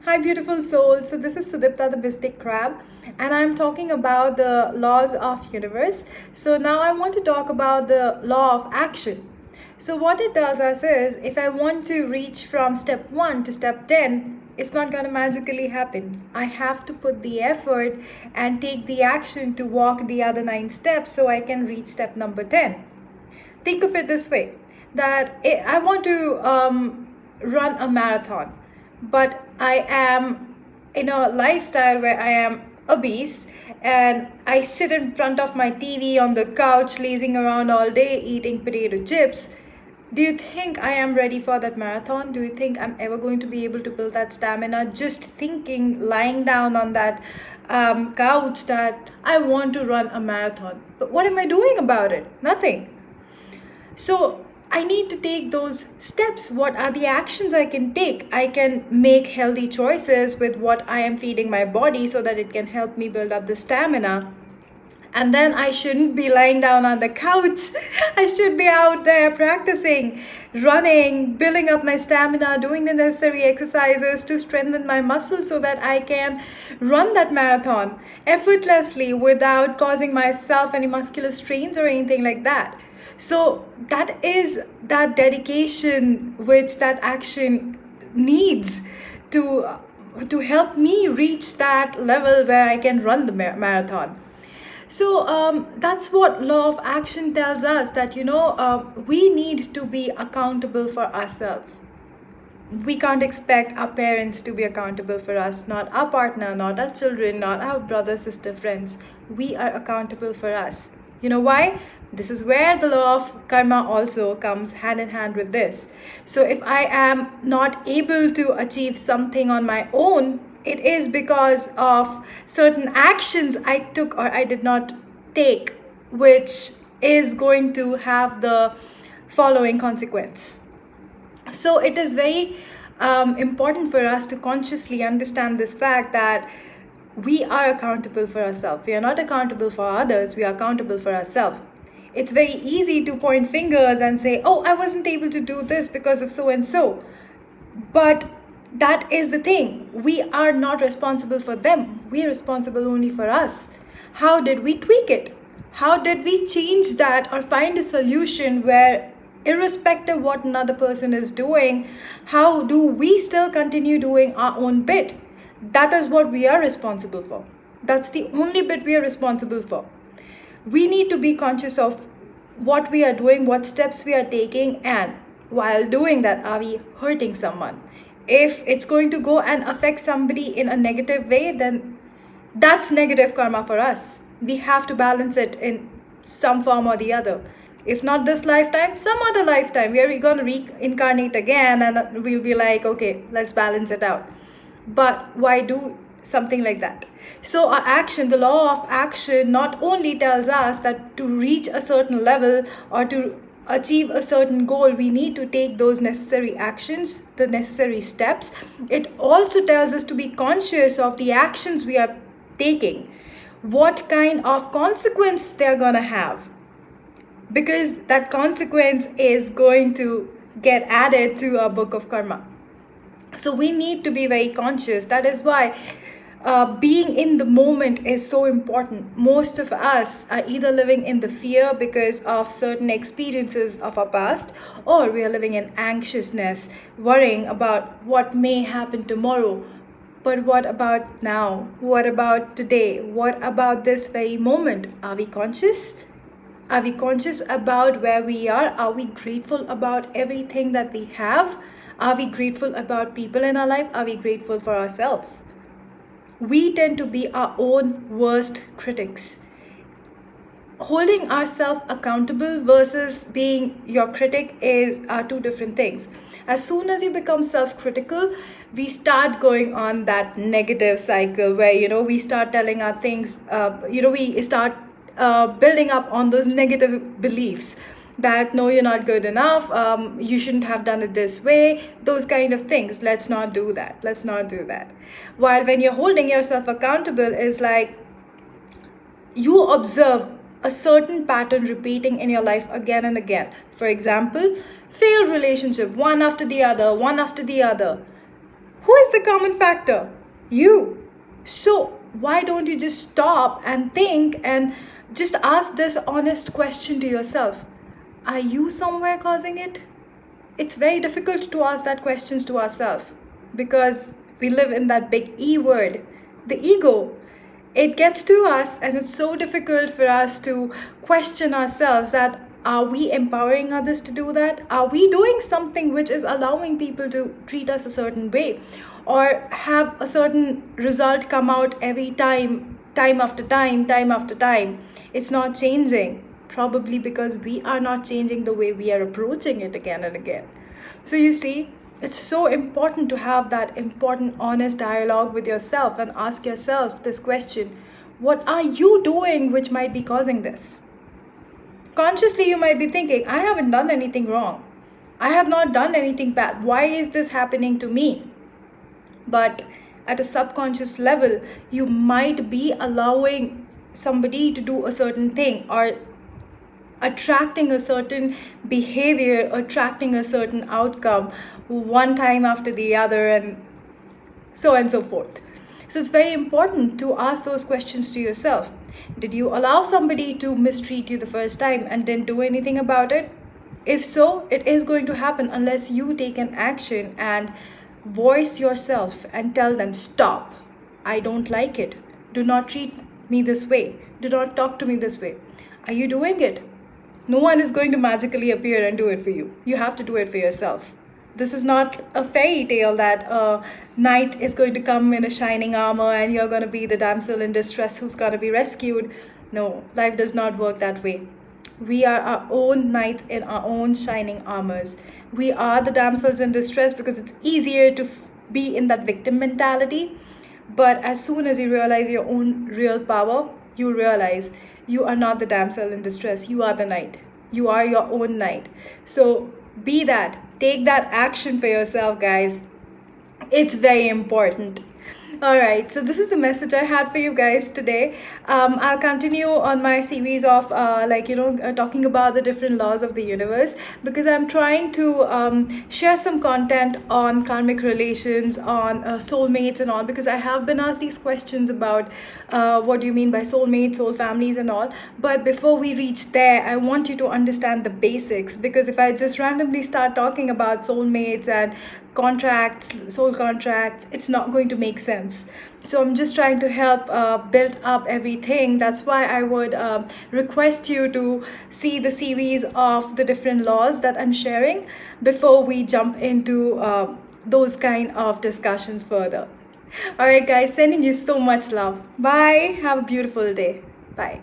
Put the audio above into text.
Hi, beautiful soul. So this is Sudipta, the Mystic Crab, and I'm talking about the laws of universe. So now I want to talk about the law of action. So what it tells us is, if I want to reach from step 1 to step 10, it's not going to magically happen. I have to put the effort and take the action to walk the other 9 steps so I can reach step number 10. Think of it this way, that I want to run a marathon, but I am in a lifestyle where I am obese and I sit in front of my TV on the couch lazing around all day eating potato chips. Do you think I am ready for that marathon? Do you think I'm ever going to be able to build that stamina just thinking, lying down on that couch, that I want to run a marathon? But what am I doing about it? Nothing. So I need to take those steps. What are the actions I can take? I can make healthy choices with what I am feeding my body so that it can help me build up the stamina. And then I shouldn't be lying down on the couch. I should be out there practicing, running, building up my stamina, doing the necessary exercises to strengthen my muscles so that I can run that marathon effortlessly without causing myself any muscular strains or anything like that. So that is that dedication which that action needs to to help me reach that level where I can run the marathon. So that's what law of action tells us, that we need to be accountable for ourselves. We can't expect our parents to be accountable for us, not our partner, not our children, not our brother, sister, friends. We are accountable for us. You know why? This is where the law of karma also comes hand in hand with this. So if I am not able to achieve something on my own, it is because of certain actions I took or I did not take, which is going to have the following consequence. So it is very important for us to consciously understand this fact that we are accountable for ourselves. We are not accountable for others, we are accountable for ourselves. It's very easy to point fingers and say, oh, I wasn't able to do this because of so and so. But that is the thing. We are not responsible for them. We are responsible only for us. How did we tweak it? How did we change that or find a solution where, irrespective of what another person is doing, how do we still continue doing our own bit? That is what we are responsible for. That's the only bit we are responsible for. We need to be conscious of what we are doing, what steps we are taking, and while doing that, are we hurting someone? If it's going to go and affect somebody in a negative way, then that's negative karma for us. We have to balance it in some form or the other. If not this lifetime, some other lifetime, we are going to reincarnate again, and we'll be like, okay, let's balance it out. But why do something like that? So our action, the law of action, not only tells us that to reach a certain level or to achieve a certain goal, we need to take those necessary actions, the necessary steps. It also tells us to be conscious of the actions we are taking, what kind of consequence they're gonna have, because that consequence is going to get added to our book of karma. So we need to be very conscious. That is why being in the moment is so important. Most of us are either living in the fear because of certain experiences of our past, or we are living in anxiousness, worrying about what may happen tomorrow. But what about now? What about today? What about this very moment? Are we conscious? Are we conscious about where we are? Are we grateful about everything that we have? Are we grateful about people in our life? Are we grateful for ourselves? We tend to be our own worst critics. Holding ourselves accountable versus being your critic are two different things. As soon as you become self-critical, we start going on that negative cycle where we start telling our things. We start building up on those negative beliefs that no, you're not good enough, you shouldn't have done it this way, those kind of things. Let's not do that. While when you're holding yourself accountable, is like you observe a certain pattern repeating in your life again and again. For example, failed relationship, one after the other. Who is the common factor? You. So, why don't you just stop and think and just ask this honest question to yourself? Are you somewhere causing it? It's very difficult to ask that questions to ourselves because we live in that big E word, the ego. It gets to us and it's so difficult for us to question ourselves that are we empowering others to do that? Are we doing something which is allowing people to treat us a certain way or have a certain result come out every time, time after time, time after time? It's not changing, probably because we are not changing the way we are approaching it again and again. So you see, it's so important to have that important honest dialogue with yourself and ask yourself this question: what are you doing which might be causing this? Consciously you might be thinking, I haven't done anything wrong, I have not done anything bad, why is this happening to me? But at a subconscious level, you might be allowing somebody to do a certain thing or attracting a certain behavior, attracting a certain outcome one time after the other, and so on and so forth. So it's very important to ask those questions to yourself. Did you allow somebody to mistreat you the first time and didn't do anything about it? If so, it is going to happen unless you take an action and voice yourself and tell them, stop, I don't like it. Do not treat me this way. Do not talk to me this way. Are you doing it? No one is going to magically appear and do it for you. You have to do it for yourself. This is not a fairy tale that a knight is going to come in a shining armor and you're going to be the damsel in distress who's going to be rescued. No, life does not work that way. We are our own knights in our own shining armors. We are the damsels in distress because it's easier to be in that victim mentality. But as soon as you realize your own real power, you realize you are not the damsel in distress. You are the knight. You are your own knight. So be that. Take that action for yourself, guys. It's very important. All right, so this is the message I had for you guys today. I'll continue on my series of talking about the different laws of the universe, because I'm trying to share some content on karmic relations, on soulmates and all, because I have been asked these questions about what do you mean by soulmates, soul families and all. But before we reach there, I want you to understand the basics, because if I just randomly start talking about soulmates and contracts, soul contracts, it's not going to make sense. So I'm just trying to help build up everything. That's why I would request you to see the series of the different laws that I'm sharing before we jump into those kind of discussions further. All right, guys, sending you so much love. Bye. Have a beautiful day. Bye.